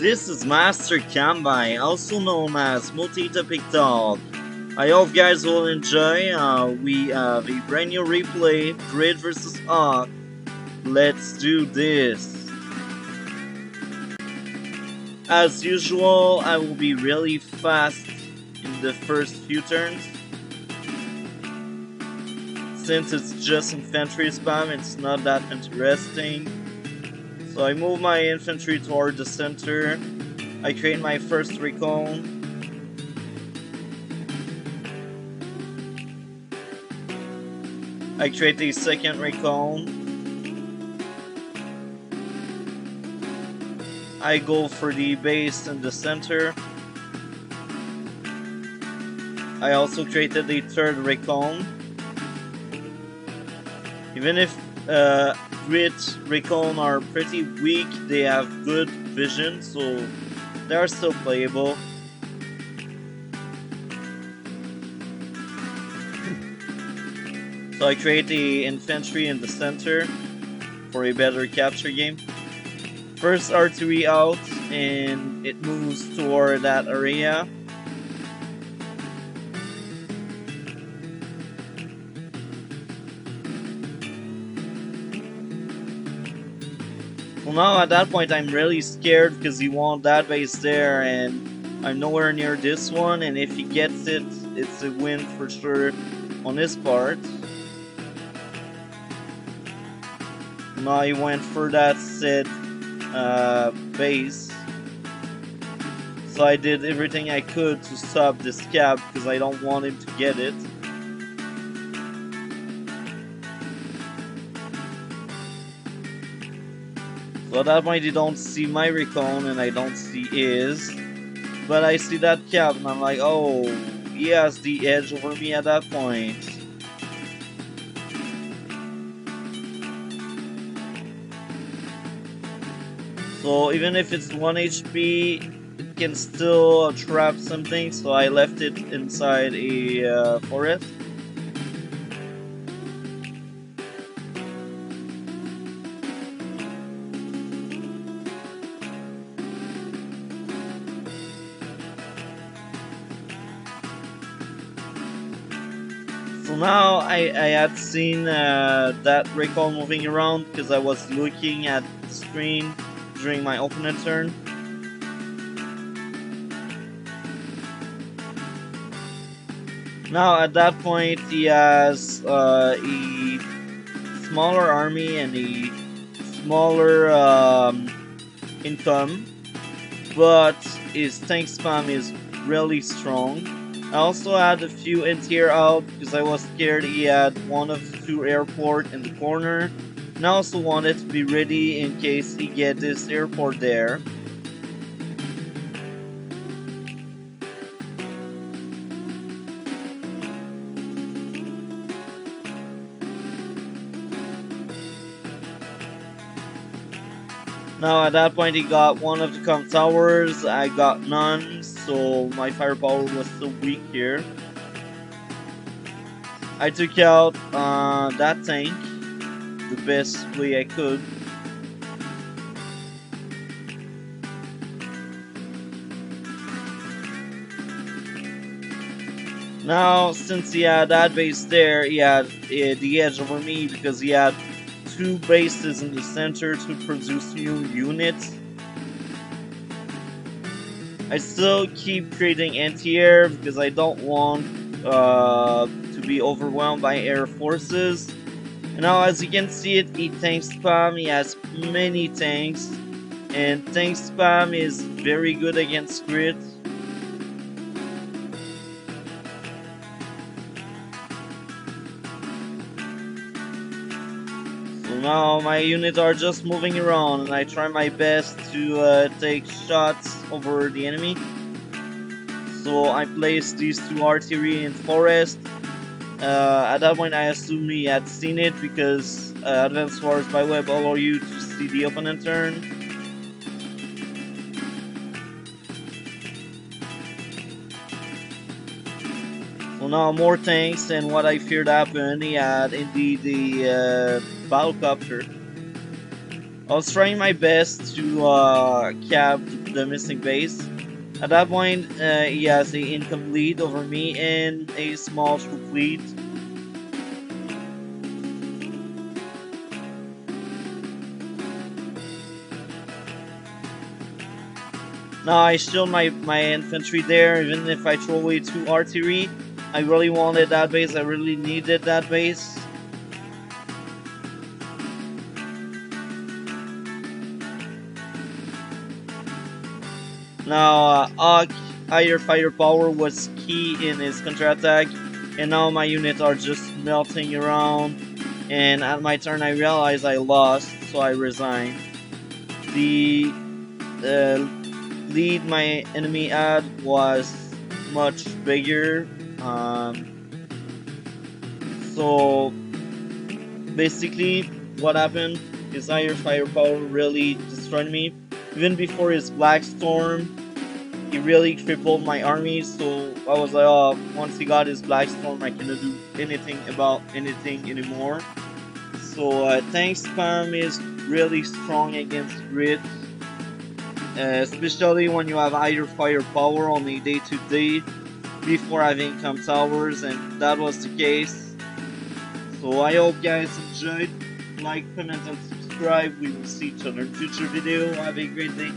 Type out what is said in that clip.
This is Master Kambai, also known as Multi-Topic Dog. I hope you guys will enjoy. We have a brand new replay, Grid vs Hawke. Let's do this. As usual, I will be really fast in the first few turns. Since it's just infantry spam, it's not that interesting. So I move my infantry toward the center. I create my first recon. I create a second recon. I go for the base in the center. I also created a third recon. Even if Grid recon are pretty weak, they have good vision, so they are still playable. So I create the infantry in the center for a better capture game. First artillery out, and it moves toward that area. Well, now at that point I'm really scared because he won that base there and I'm nowhere near this one, and if he gets it, it's a win for sure on his part. Now he went for that said base. So I did everything I could to stop this cap because I don't want him to get it. So at that point you don't see my recon and I don't see his. But I see that cap and I'm like, oh, he has the edge over me at that point. So even if it's 1 HP, it can still trap something, so I left it inside a forest. So now I had seen that recall moving around because I was looking at the screen during my opponent turn. Now at that point he has a smaller army and a smaller income, but his tank spam is really strong. I also had a few anti-air out because I was scared he had one of the two airport in the corner. And I also wanted to be ready in case he get this airport there. Now at that point he got one of the com towers, I got none, so my firepower was still weak here. I took out that tank the best way I could. Now since he had that base there, he had the edge over me because he had two bases in the center to produce new units. I still keep creating anti-air because I don't want to be overwhelmed by air forces. And now as you can see it, he tank spam, he has many tanks, and tank spam is very good against Grid. So now my units are just moving around and I try my best to take shots over the enemy. So I placed these two artillery in forest. At that point I assumed he had seen it because Advanced Wars by Web allow you to see the opponent turn. So now more tanks, and what I feared happened, he had indeed the battlecopter. I was trying my best to cap the missing base. At that point, he has a income lead over me and a small troop fleet. Now I shield my infantry there, even if I throw away 2 artillery. I really wanted that base, I really needed that base. Now, Hawke, higher firepower was key in his counterattack, and now my units are just melting around. And at my turn, I realized I lost, so I resigned. The lead my enemy had was much bigger. So basically, what happened is higher firepower really destroyed me. Even before his Black Storm, he really crippled my army, so I was like, oh, once he got his Black Storm, I cannot do anything about anything anymore. So tank spam is really strong against grid, especially when you have higher firepower on a day-to-day before having come towers, and that was the case. So I hope guys enjoyed. Like, comment, and subscribe. We will see each other in future video. Have a great day.